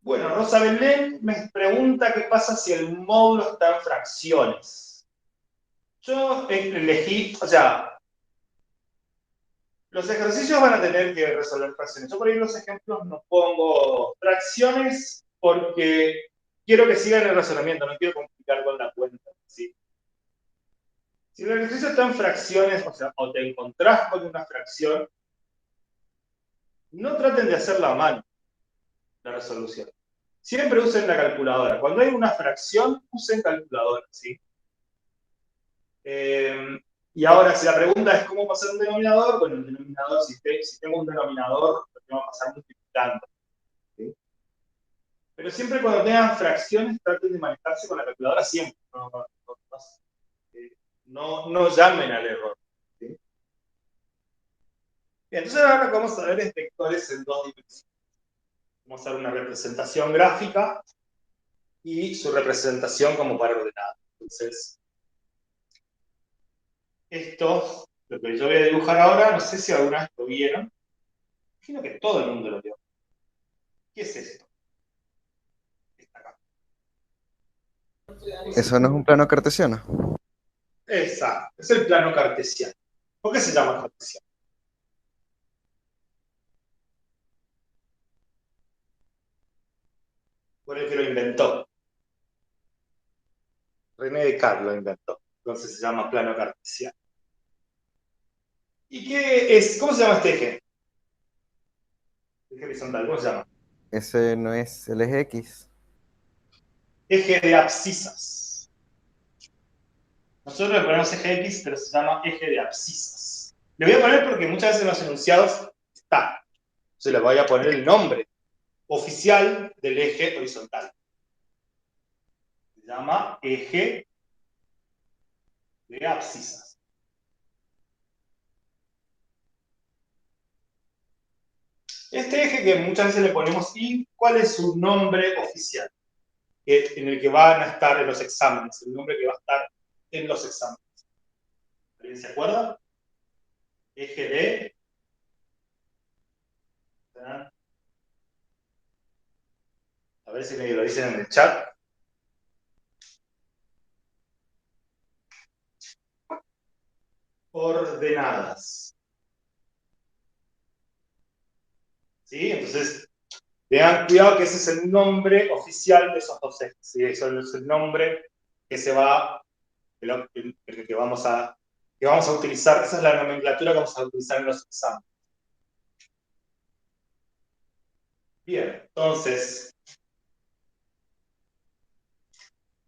Bueno, Rosa Belén me pregunta qué pasa si el módulo está en fracciones. Yo elegí, o sea, los ejercicios van a tener que resolver fracciones. Yo por ahí los ejemplos no pongo fracciones porque quiero que sigan el razonamiento, no quiero complicar con la cuenta. ¿Sí? Si el ejercicio está en fracciones, o sea, o te encontrás con una fracción, no traten de hacerla a mano, la resolución. Siempre usen la calculadora. Cuando hay una fracción, usen calculadora, ¿sí? Y ahora, si la pregunta es cómo pasar un denominador, bueno, el denominador, si tengo un denominador, lo tengo que pasar multiplicando. ¿Sí? Pero siempre cuando tengan fracciones, traten de manejarse con la calculadora siempre. No llamen al error. ¿Sí? Bien, entonces ahora lo que vamos a ver es vectores en dos dimensiones. Vamos a hacer una representación gráfica y su representación como par ordenado. Entonces, esto, lo que yo voy a dibujar ahora, no sé si alguna vez lo vieron. Imagino que todo el mundo lo vio. ¿Qué es esto? Está acá. Eso no es un plano cartesiano. Exacto, es el plano cartesiano. ¿Por qué se llama cartesiano? Por el que lo inventó. René Descartes lo inventó. Entonces se llama plano cartesiano. ¿Y qué es? ¿Cómo se llama este eje? Eje horizontal, ¿cómo se llama? Ese no es el eje X. Eje de abscisas. Nosotros le ponemos eje X, pero se llama eje de abscisas. Le voy a poner porque muchas veces en los enunciados está. Entonces le voy a poner el nombre oficial del eje horizontal. Se llama eje de abscisas. Este eje que muchas veces le ponemos ¿y cuál es su nombre oficial? En el que van a estar en los exámenes, el nombre que va a estar en los exámenes. ¿Alguien se acuerda? Eje de... A ver si me lo dicen en el chat. Ordenadas. ¿Sí? Entonces, tengan cuidado que ese es el nombre oficial de esos dos ejes. ¿Sí? Eso es el nombre que se va, que vamos a utilizar, esa es la nomenclatura que vamos a utilizar en los exámenes. Bien, entonces,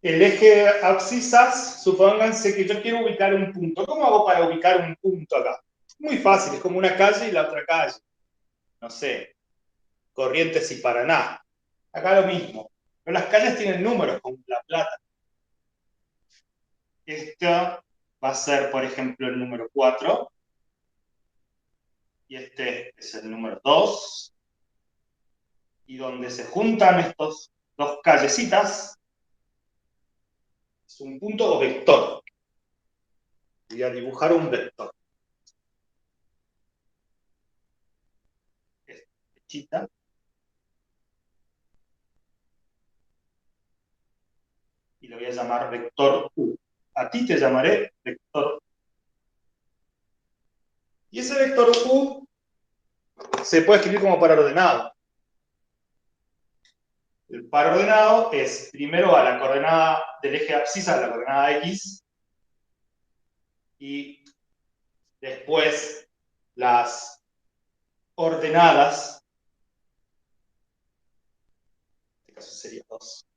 el eje abscisas, supónganse que yo quiero ubicar un punto. ¿Cómo hago para ubicar un punto acá? Muy fácil, es como una calle y la otra calle. No sé, Corrientes y Paraná. Acá lo mismo. Pero las calles tienen números, como La Plata. Esta va a ser, por ejemplo, el número 4. Y este es el número 2. Y donde se juntan estos dos callecitas, es un punto o vector. Voy a dibujar un vector. Esta flechita. Y lo voy a llamar vector U. A ti te llamaré vector U. Y ese vector U se puede escribir como par ordenado. El par ordenado es primero a la coordenada del eje abscisa, la coordenada X, y después las ordenadas, en este caso sería 2.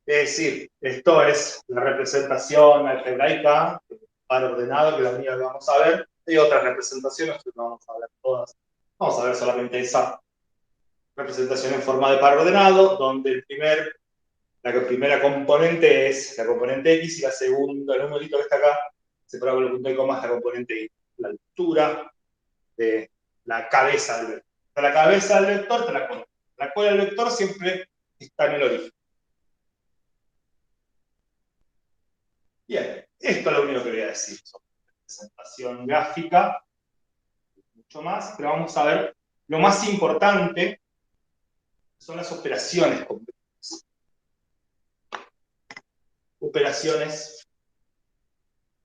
Es decir, esto es la representación algebraica, par ordenado, que es la única que vamos a ver. Hay otras representaciones que no vamos a ver todas. Vamos a ver solamente esa representación en forma de par ordenado, donde la primera componente es la componente X y la segunda, el numerito que está acá, separado con el punto y coma, es la componente Y. La altura de la cabeza del vector. La cabeza del vector está la cola. La cola del vector siempre está en el origen. Bien, esto es lo único que voy a decir sobre presentación gráfica, mucho más, pero vamos a ver lo más importante son las operaciones convexas. Operaciones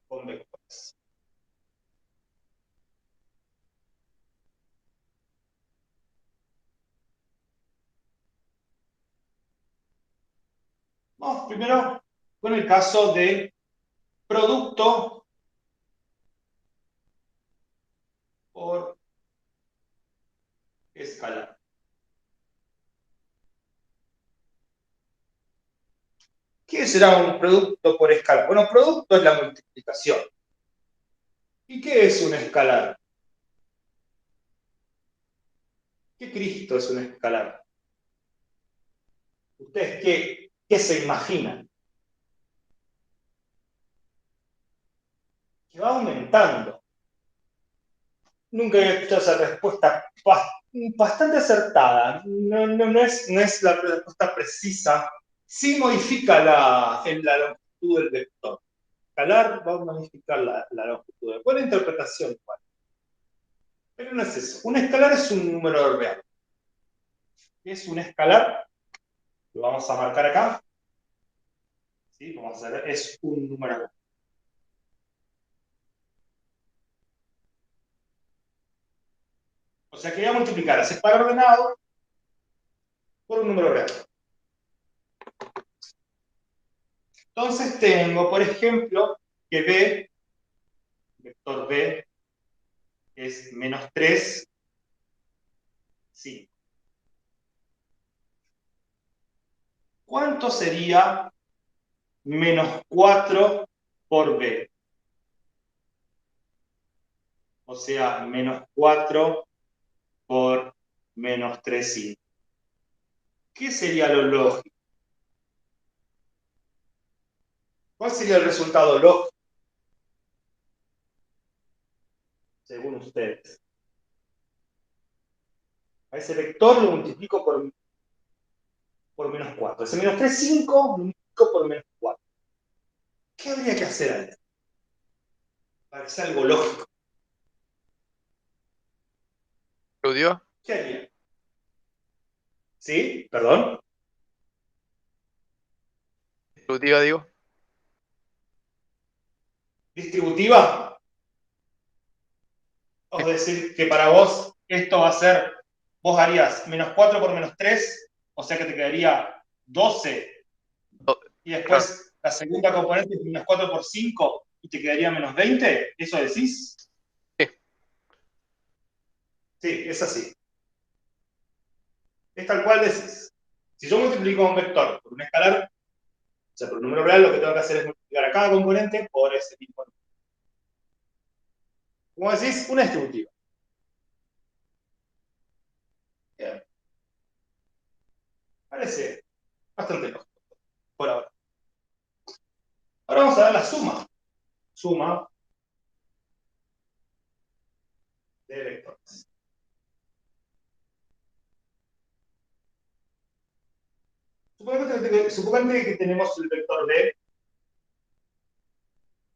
convexas. Vamos primero con el caso de producto por escalar. ¿Qué será un producto por escalar? Bueno, producto es la multiplicación. ¿Y qué es un escalar? ¿Qué Cristo es un escalar? ¿Ustedes qué se imaginan? Que va aumentando. Nunca había escuchado esa respuesta bastante acertada. No es la respuesta precisa. Sí modifica la longitud del vector. Escalar va a modificar la longitud. Buena interpretación igual. Pero no es eso. Un escalar es un número real. ¿Qué es un escalar? Lo vamos a marcar acá. ¿Sí? Vamos a ver, es un número real. O sea que voy a multiplicar ese par ordenado por un número real. Entonces tengo, por ejemplo, que B, vector B, es menos 3, 5. ¿Cuánto sería menos 4 por B? O sea, menos 4 por menos 3, 5. ¿Qué sería lo lógico? ¿Cuál sería el resultado lógico, según ustedes? A ese vector lo multiplico por menos 4. Ese menos 3, 5, lo multiplico por menos 4. ¿Qué habría que hacer ahí? Para que sea algo lógico. ¿Distributiva? ¿Qué haría? ¿Sí? ¿Perdón? Distributiva, digo. ¿Distributiva? Sí. Es decir, que para vos esto va a ser, vos harías menos 4 por menos 3, o sea que te quedaría 12, Do- y claro. después la segunda componente es menos 4 por 5, y te quedaría menos 20, ¿eso decís? Sí. Sí, es así. Es tal cual decís. Si yo multiplico un vector por un escalar, o sea, por un número real, lo que tengo que hacer es multiplicar a cada componente por ese mismo número. Como decís, una distributiva. Bien. Parece bastante lógico por ahora. Ahora vamos a ver la suma. Suma de vectores. Suponete que tenemos el vector B,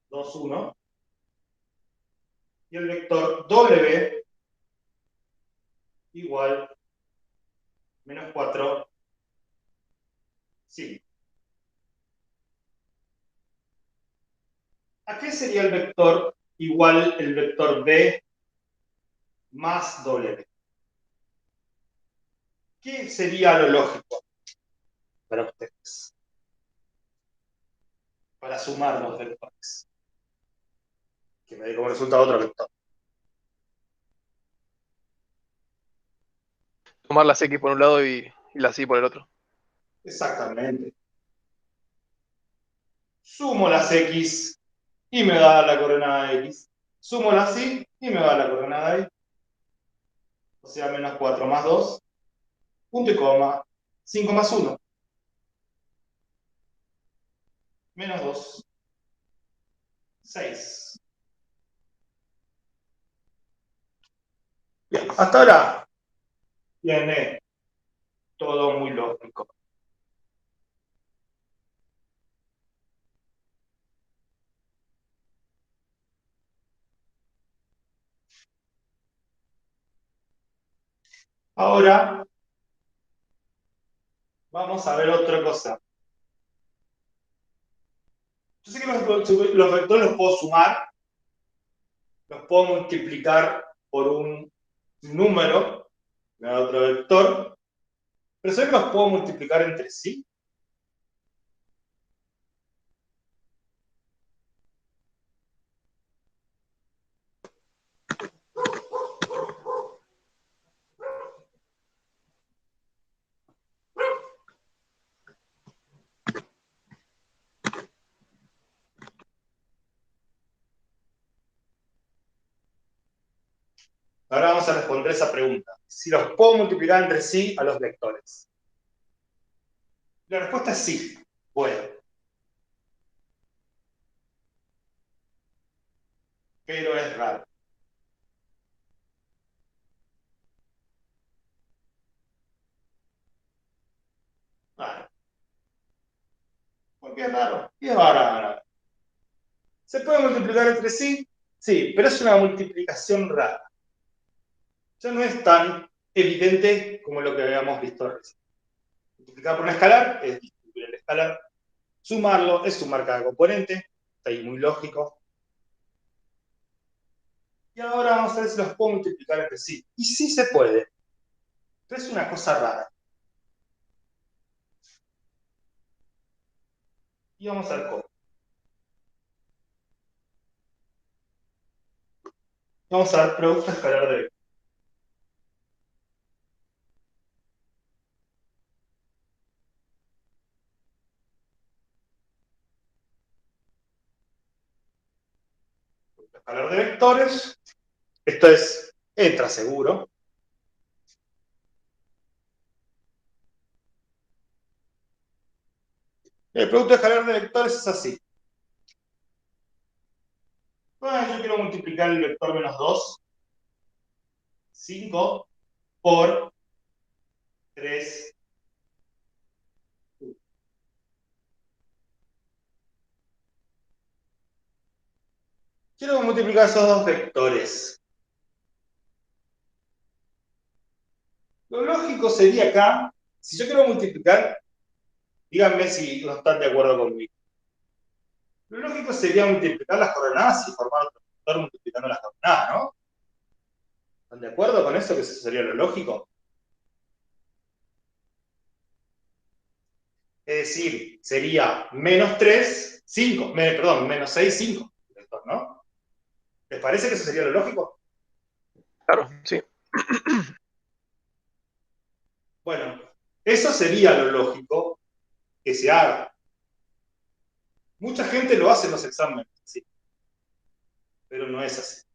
2, 1, y el vector W igual menos 4, 5. ¿A qué sería el vector igual el vector B más W? ¿Qué sería lo lógico para ustedes? Para sumar los vectores. Que me dé como resultado otro vector. Tomar las X por un lado y las Y por el otro. Exactamente. Sumo las X y me da la coordenada X. Sumo las Y y me da la coordenada Y. O sea, menos 4 más 2, punto y coma, 5 más 1, menos 2, 6. Bien, hasta ahora viene todo muy lógico. Ahora Vamos a ver otra cosa. Yo sé que los vectores los puedo sumar, los puedo multiplicar por un número, me da otro vector, pero sé que los puedo multiplicar entre sí. Ahora vamos a responder esa pregunta. Si los puedo multiplicar entre sí a los vectores. La respuesta es sí, puedo. Pero es raro. Raro. ¿Por qué es raro? Y es raro. ¿Se puede multiplicar entre sí? Sí, pero es una multiplicación rara. Ya no es tan evidente como lo que habíamos visto recién. Multiplicar por un escalar es distribuir el escalar. Sumarlo es sumar cada componente. Está ahí muy lógico. Y ahora vamos a ver si los puedo multiplicar entre sí. Y sí se puede. Pero es una cosa rara. Y vamos a ver cómo. Vamos a ver producto escalar de vectores. Escalar de vectores. Esto es, entra seguro. El producto escalar de vectores es así. Bueno, yo quiero multiplicar el vector menos 2, 5, por 3. Quiero multiplicar esos dos vectores. Lo lógico sería acá, si yo quiero multiplicar, díganme si no están de acuerdo conmigo. Lo lógico sería multiplicar las coordenadas y formar otro vector multiplicando las coordenadas, ¿no? ¿Están de acuerdo con eso? Que eso sería lo lógico. Es decir, sería menos 3, 5, perdón, menos 6, 5, ¿no? ¿Les parece que eso sería lo lógico? Claro, sí. Bueno, eso sería lo lógico que se haga. Mucha gente lo hace en los exámenes, sí, pero no es así.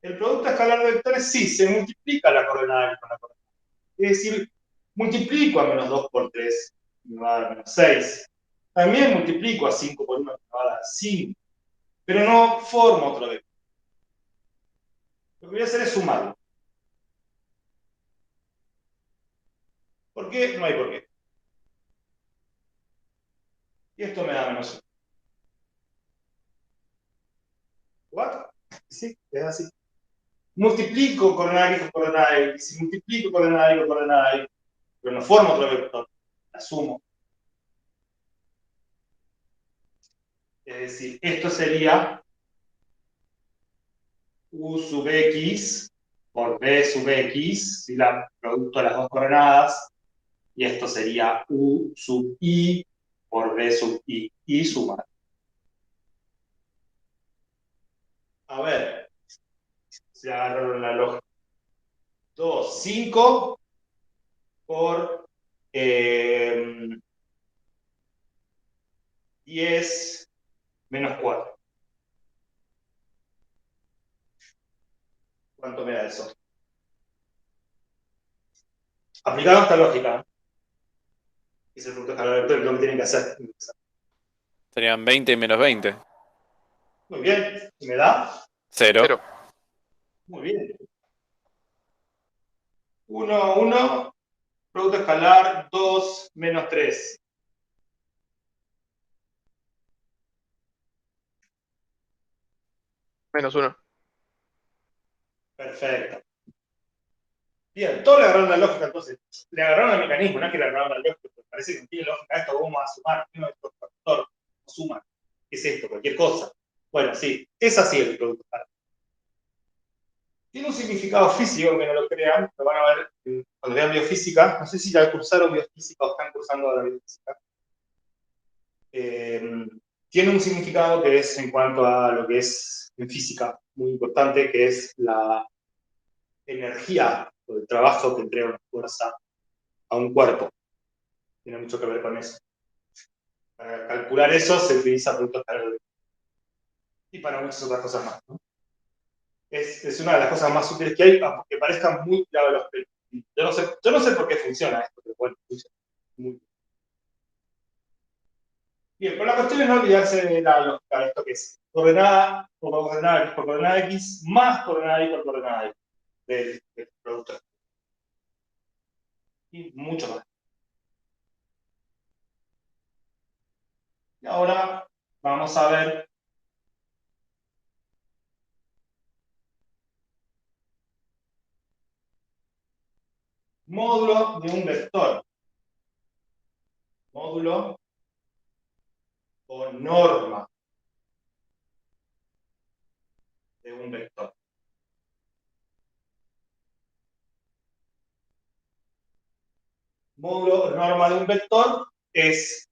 El producto escalar de vectores sí, se multiplica la coordenada con la coordenada. Es decir, multiplico a menos 2 por 3, me va a dar menos 6. También multiplico a 5 por 1, me va a dar 5. Pero no formo otro vector. Lo que voy a hacer es sumarlo. ¿Por qué? No hay por qué. Y esto me da menos 1. ¿What? Sí, es así. Multiplico coordenada x con coordenada x, multiplico coordenada y con coordenada y, pero no formo otro vector. La sumo. Es decir, esto sería u sub x por b sub x, si la producto de las dos coordenadas, y esto sería u sub i por b sub i, y sumar. A ver, si agarraron la lógica. 2, 5 por 10 menos 4. ¿Cuánto me da eso? Aplicado esta lógica, es el punto escalar vector, lo que tienen que hacer. Serían 20 menos 20. Muy bien, ¿y me da? 0. 0. Muy bien. 1, 1, producto escalar 2 menos 3. -1. Perfecto. Bien, todos le agarraron la lógica, entonces. Le agarraron el mecanismo, no es que le agarraron la lógica, porque parece que no tiene lógica esto, ¿cómo vamos a sumar? ¿Qué no es esto? Factor, suma. ¿Qué es esto? Cualquier cosa. Bueno, sí, es así el producto. Tiene un significado físico, que no lo crean, lo van a ver cuando vean biofísica. No sé si ya cursaron biofísica o están cursando ahora biofísica. Tiene un significado que es en cuanto a lo que es en física, muy importante, que es la energía o el trabajo que entrega una fuerza a un cuerpo. Tiene mucho que ver con eso. Para calcular eso se utiliza productos calóricos. Y para muchas otras cosas más, ¿no? Es una de las cosas más útiles que hay, aunque parezcan muy clave los pelos. Yo no sé por qué funciona esto, pero bueno, funciona muy bien. Bien, pero la cuestión es no olvidarse de la lógica de esto que es coordenada por coordenada x por coordenada x más coordenada y por coordenada y del producto. Y mucho más. Y ahora vamos a ver módulo de un vector. Módulo o norma de un vector. Módulo o norma de un vector es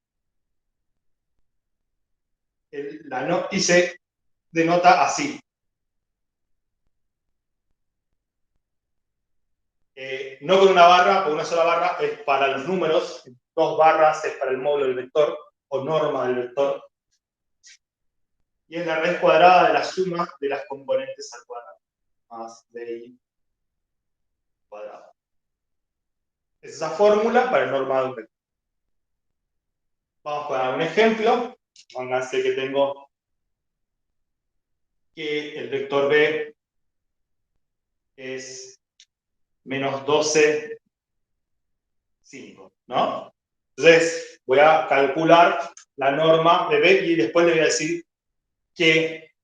y se denota así. No con una barra, con una sola barra es para los números, 2 barras es para el módulo del vector o norma del vector. Y es la raíz cuadrada de la suma de las componentes al cuadrado, más bi cuadrado. Es esa fórmula para el norma de un vector. Vamos a dar un ejemplo. Pónganse que tengo que el vector b es menos 12, 5, ¿no? Entonces, voy a calcular la norma de b y después le voy a decir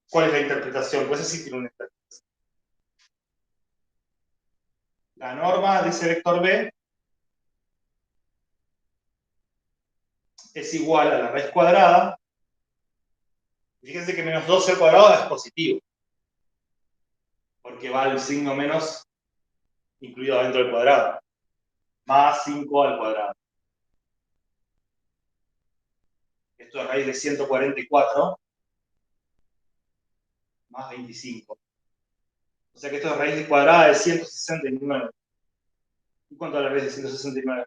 cuál es la interpretación, pues sí tiene una interpretación. La norma de ese vector b es igual a la raíz cuadrada. Fíjense que menos 12 al cuadrado es positivo, porque va el signo menos incluido dentro del cuadrado, más 5 al cuadrado. Esto es raíz de 144, más 25. O sea que esto es raíz cuadrada de 169. ¿Y cuánto es la raíz de 169?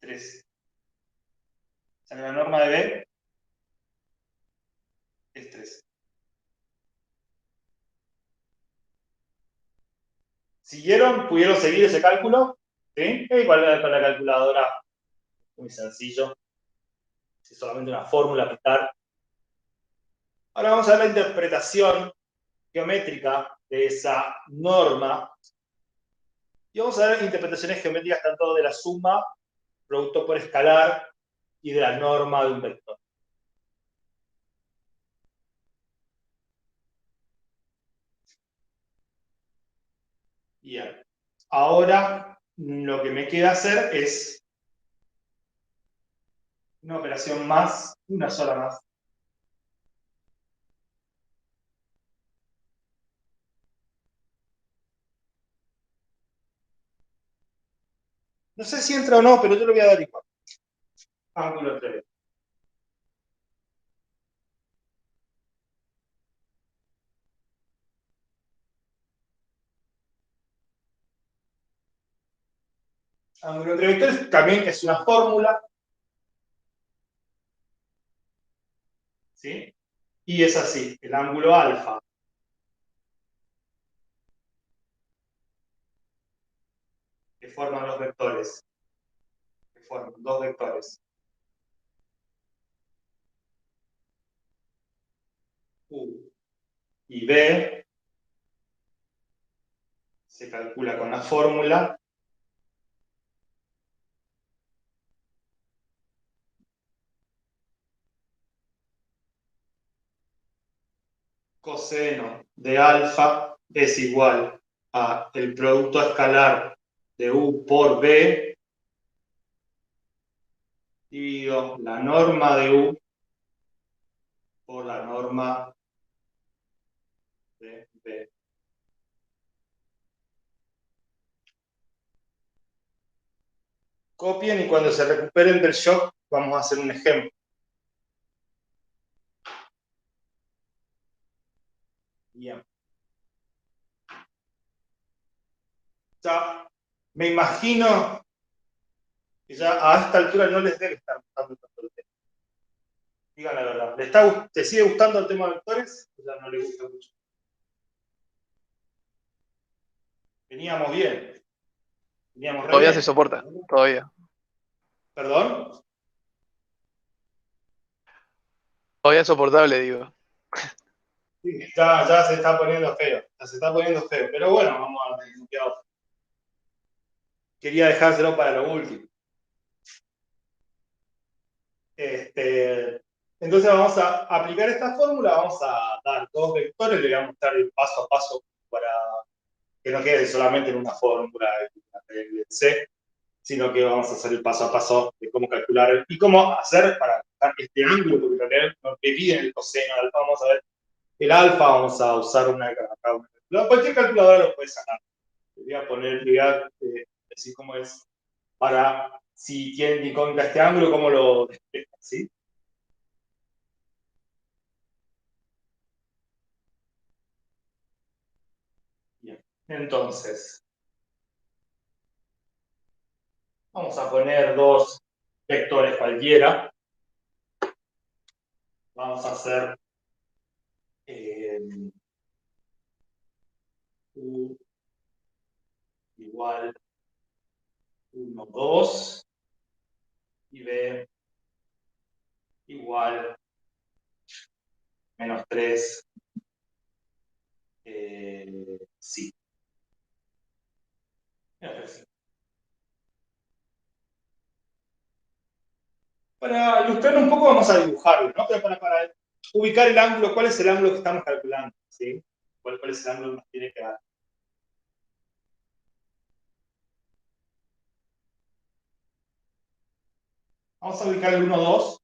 3. O sea que la norma de b es 3. ¿Siguieron? ¿Pudieron seguir ese cálculo? ¿Sí? Igual con la calculadora, muy sencillo. Es solamente una fórmula aplicar. Ahora vamos a ver la interpretación geométrica de esa norma. Y vamos a ver interpretaciones geométricas tanto de la suma, producto por escalar, y de la norma de un vector. Bien. Ahora lo que me queda hacer es una operación más, una sola más. No sé si entra o no, pero yo lo voy a dar igual. Ángulo entre B. Ángulo entre vectores también es una fórmula. ¿Sí? Y es así, el ángulo alfa que forman los vectores, que forman dos vectores, U y B, se calcula con la fórmula coseno de alfa es igual a el producto escalar de U por B dividido la norma de U por la norma de B. Copien y cuando se recuperen del shock vamos a hacer un ejemplo. Bien. Ya me imagino que ya a esta altura no les debe estar gustando tanto el tema. Digan la verdad. ¿Te sigue gustando el tema de vectores? O ya no le gusta mucho. Veníamos bien. Veníamos re Todavía bien. se soporta, todavía. ¿Perdón? Todavía es soportable, digo. Sí, ya se está poniendo feo. Ya se está poniendo feo. Pero bueno, vamos a ver. Quería dejárselo para lo último. Entonces vamos a aplicar esta fórmula, vamos a dar dos vectores, le voy a mostrar el paso a paso para que no quede solamente en una fórmula del C, sino que vamos a hacer el paso a paso de cómo calcular y cómo hacer para buscar este ángulo, porque en realidad nos piden el coseno de alfa. Vamos a ver el alfa, vamos a usar una calculadora. Cualquier calculadora lo puede sacar. Le voy a decir cómo es para si tienen incógnita este ángulo, cómo lo despejan, ¿sí? Bien, entonces, vamos a poner dos vectores cualquiera. Vamos a hacer U igual 1, 2 y B igual menos 3, sí. Para ilustrar un poco vamos a dibujarlo, ¿no? Pero para ubicar el ángulo, ¿cuál es el ángulo que estamos calculando? ¿Sí? ¿Cuál es el ángulo que nos tiene que dar? Vamos a ubicar el 1, 2.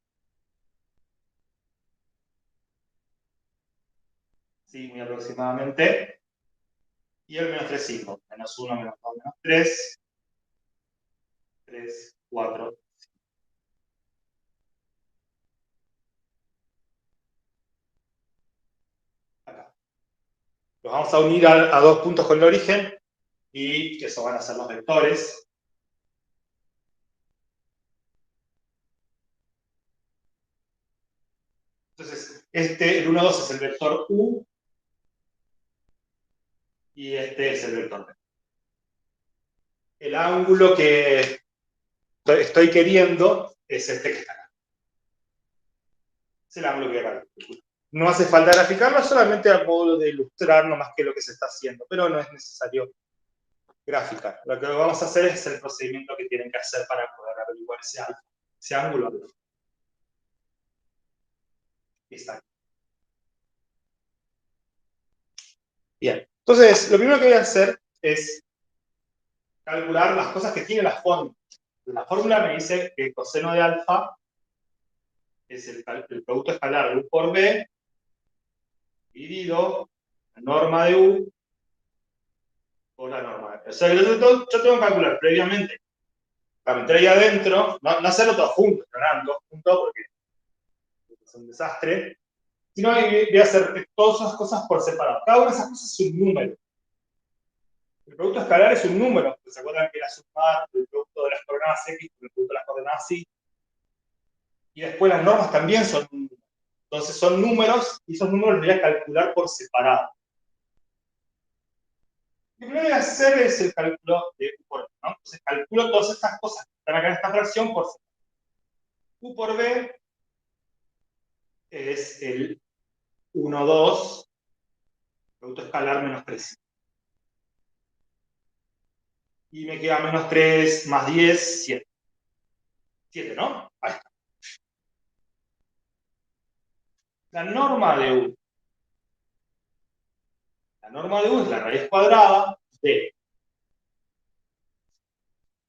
Sí, muy aproximadamente. Y el menos 3, 5. Menos 1, menos 2, menos 3. 3, 4. Acá. Los vamos a unir a dos puntos con el origen y que eso van a ser los vectores. Entonces, el 1, 2 es el vector U y este es el vector B. El ángulo que estoy queriendo es este que está acá. Es el ángulo que acá. No hace falta graficarlo, solamente a modo de ilustrar nomás qué es lo que se está haciendo, pero no es necesario graficar. Lo que vamos a hacer es el procedimiento que tienen que hacer para poder averiguar ese ángulo. Está aquí. Bien, entonces lo primero que voy a hacer es calcular las cosas que tiene la fórmula. La fórmula me dice que el coseno de alfa es el producto escalar de U por B dividido la norma de U por la norma de B. O sea, yo tengo que calcular previamente, para meter ahí adentro, no hacerlo todo junto, no dos juntos porque es un desastre, sino voy a hacer todas esas cosas por separado. Cada una de esas cosas es un número. El producto escalar es un número, ¿se acuerdan que era sumar el producto de las coordenadas X con el producto de las coordenadas Y? Y después las normas también son números. Entonces son números y esos números los voy a calcular por separado. Lo que voy a hacer es el cálculo de U por B, ¿no? Entonces calculo todas estas cosas que están acá en esta fracción por separado. U por B es el 1, 2, producto escalar menos 3. Y me queda menos 3 más 10, 7. 7, ¿no? Ahí está. La norma de U La norma de U es la raíz cuadrada de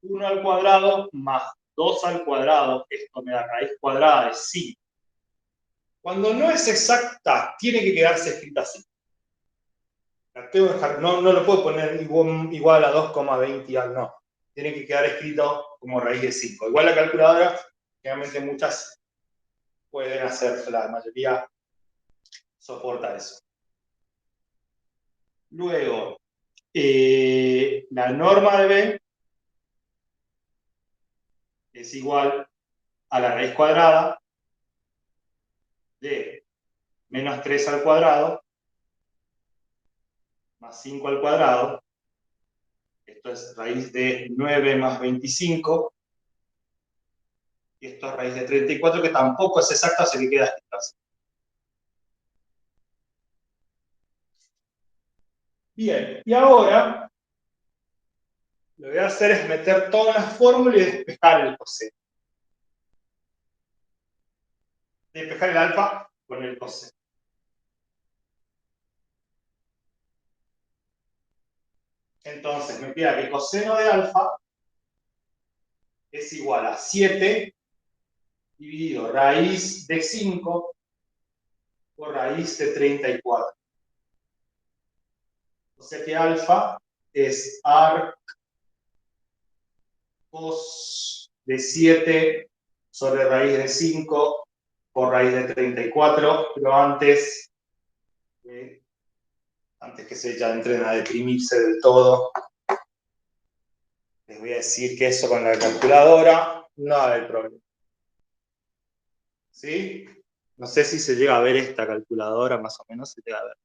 1 al cuadrado más 2 al cuadrado. Esto me da raíz cuadrada de 5. Cuando no es exacta, tiene que quedarse escrita así. La tengo que dejar, no lo puedo poner igual a 2,20 y al no. Tiene que quedar escrito como raíz de 5. Igual la calculadora, generalmente muchas pueden hacer, la mayoría soporta eso. Luego, la norma de B es igual a la raíz cuadrada de menos 3 al cuadrado más 5 al cuadrado. Esto es raíz de 9 más 25. Y esto es raíz de 34, que tampoco es exacta, se le queda escrito así. Bien, y ahora lo que voy a hacer es meter todas las fórmulas y despejar el coseno. Despejar el alfa con el coseno. Entonces me queda que coseno de alfa es igual a 7 dividido raíz de 5 por raíz de 34. O sea que alfa es arc cos de 7 sobre raíz de 5 por raíz de 34, pero antes que se ya entren a deprimirse del todo, les voy a decir que eso con la calculadora no va a haber problema. ¿Sí? No sé si se llega a ver esta calculadora, más o menos se llega a ver.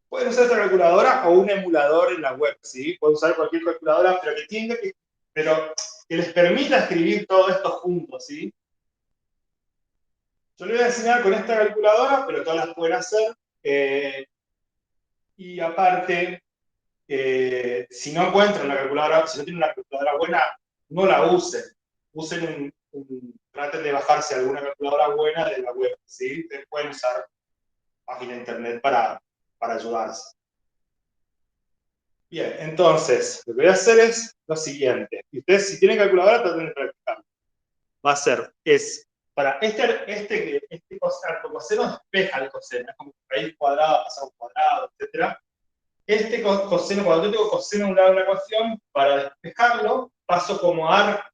Pueden usar esta calculadora o un emulador en la web, ¿sí? Pueden usar cualquier calculadora, pero que les permita escribir todo esto juntos, ¿sí? Yo les voy a enseñar con esta calculadora, pero todas las pueden hacer. Y aparte, si no encuentran una calculadora, si no tienen una calculadora buena, no la usen. Traten de bajarse alguna calculadora buena de la web, ¿sí? Ustedes pueden usar página de internet para ayudarse. Bien, entonces, lo que voy a hacer es lo siguiente. Y ustedes, si tienen calculadora, traten de practicar. Va a ser, para este coseno despeja el coseno, es como raíz cuadrada pasa a un cuadrado, etc. Este coseno, cuando yo tengo coseno a un lado de una ecuación, para despejarlo, paso como arc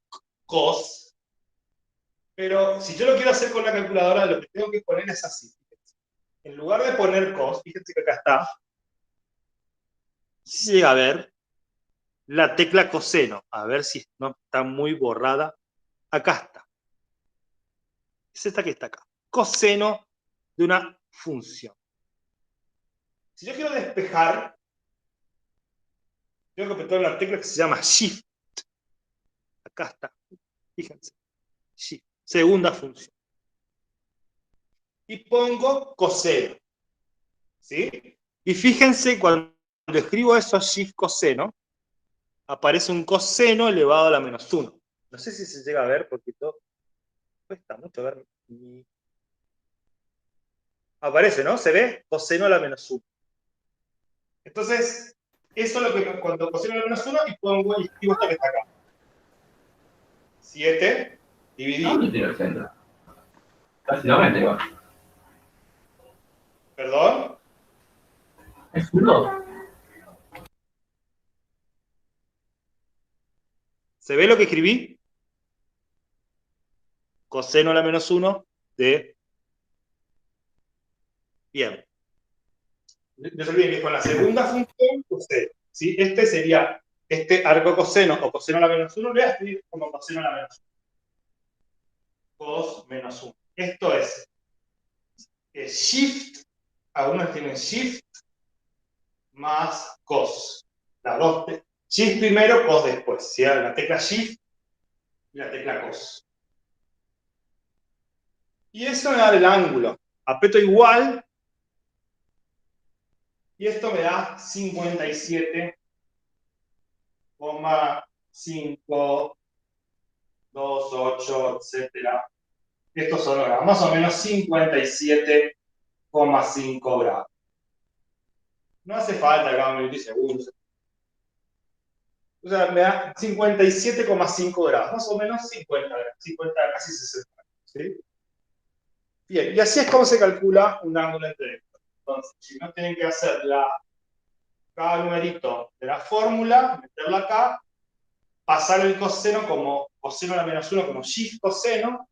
cos. Pero si yo lo quiero hacer con la calculadora, lo que tengo que poner es así. En lugar de poner cos, fíjense que acá está, si llega a ver la tecla coseno, a ver si no está muy borrada. Acá está. Es esta que está acá. Coseno de una función. Si yo quiero despejar, tengo que apretar una tecla que se llama Shift. Acá está. Fíjense. Shift. Segunda función. Y pongo coseno. ¿Sí? Y fíjense, cuando escribo eso, Shift coseno, aparece un coseno elevado a la menos 1. No sé si se llega a ver, porque todo cuesta mucho ver. Aparece, ¿no? ¿Se ve? Coseno a la menos 1. Entonces, eso es lo que cuando coseno a la menos 1 y escribo esta que está acá. 7 dividido. ¿Dónde tiene el centro? Casi lo mete, igual. ¿Perdón? Es zurdo. ¿Se ve lo que escribí? Coseno a la menos 1 de... Bien. No se olviden que con la segunda función, coseno. ¿Sí? Este sería arco coseno o coseno a la menos 1, lo voy a escribir como coseno a la menos 1. Cos menos 1. Esto es shift, algunos tienen shift más cos. Las dos, shift primero, cos después. ¿Sí? La tecla shift y la tecla cos. Y eso me da el ángulo. Aprieto igual. Y esto me da 57,528, etc. Estos son grados. Más o menos 57,5 grados. No hace falta cada milisegundo. O sea, me da 57,5 grados, más o menos 50 grados, 50, casi 60 grados. ¿Sí? Bien, y así es como se calcula un ángulo entre vectores. Entonces, si no tienen que hacer cada numerito de la fórmula, meterla acá, pasar el coseno como coseno a la menos 1 como shift coseno,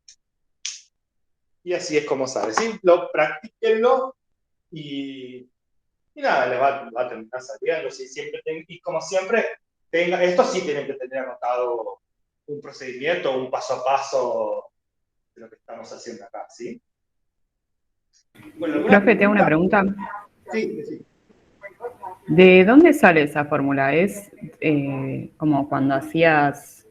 y así es como sale. ¿Sí? Practíquenlo y nada, va a terminar saliendo. ¿Sí? Y como siempre, esto sí tienen que tener anotado un procedimiento, un paso a paso de lo que estamos haciendo acá. ¿Sí? Bueno, ¿alguna Profe, te hago una pregunta. Sí, sí. ¿De dónde sale esa fórmula? ¿Es como cuando hacías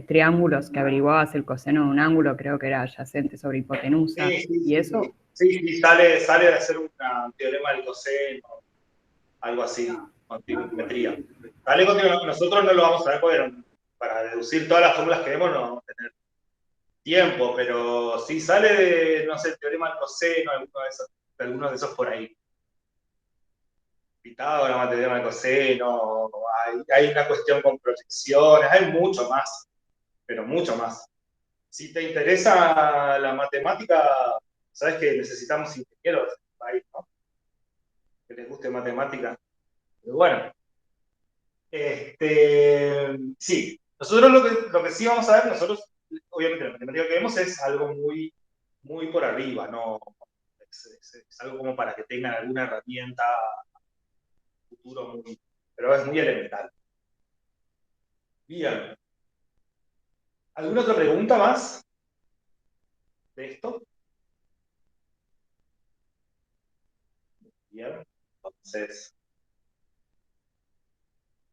triángulos que averiguabas el coseno de un ángulo, creo que era adyacente sobre hipotenusa, y eso? Sí, sale de hacer un teorema del coseno, algo así, con trigonometría. Sale con trigonometría. Nosotros no lo vamos a ver porque para deducir todas las fórmulas que vemos no vamos a tener tiempo, pero sí sale de, no sé, el teorema del coseno, algunos de esos por ahí. Pitágoras, teorema del coseno, hay una cuestión con proyecciones, hay mucho más, pero mucho más. Si te interesa la matemática, sabes que necesitamos ingenieros en el país, ¿no? Que les guste matemática. Pero bueno, sí, nosotros lo que sí vamos a ver, nosotros, obviamente la matemática que vemos es algo muy, muy por arriba, ¿no? Es algo como para que tengan alguna herramienta futuro pero es muy elemental. Bien. ¿Alguna otra pregunta más de esto? Bien, entonces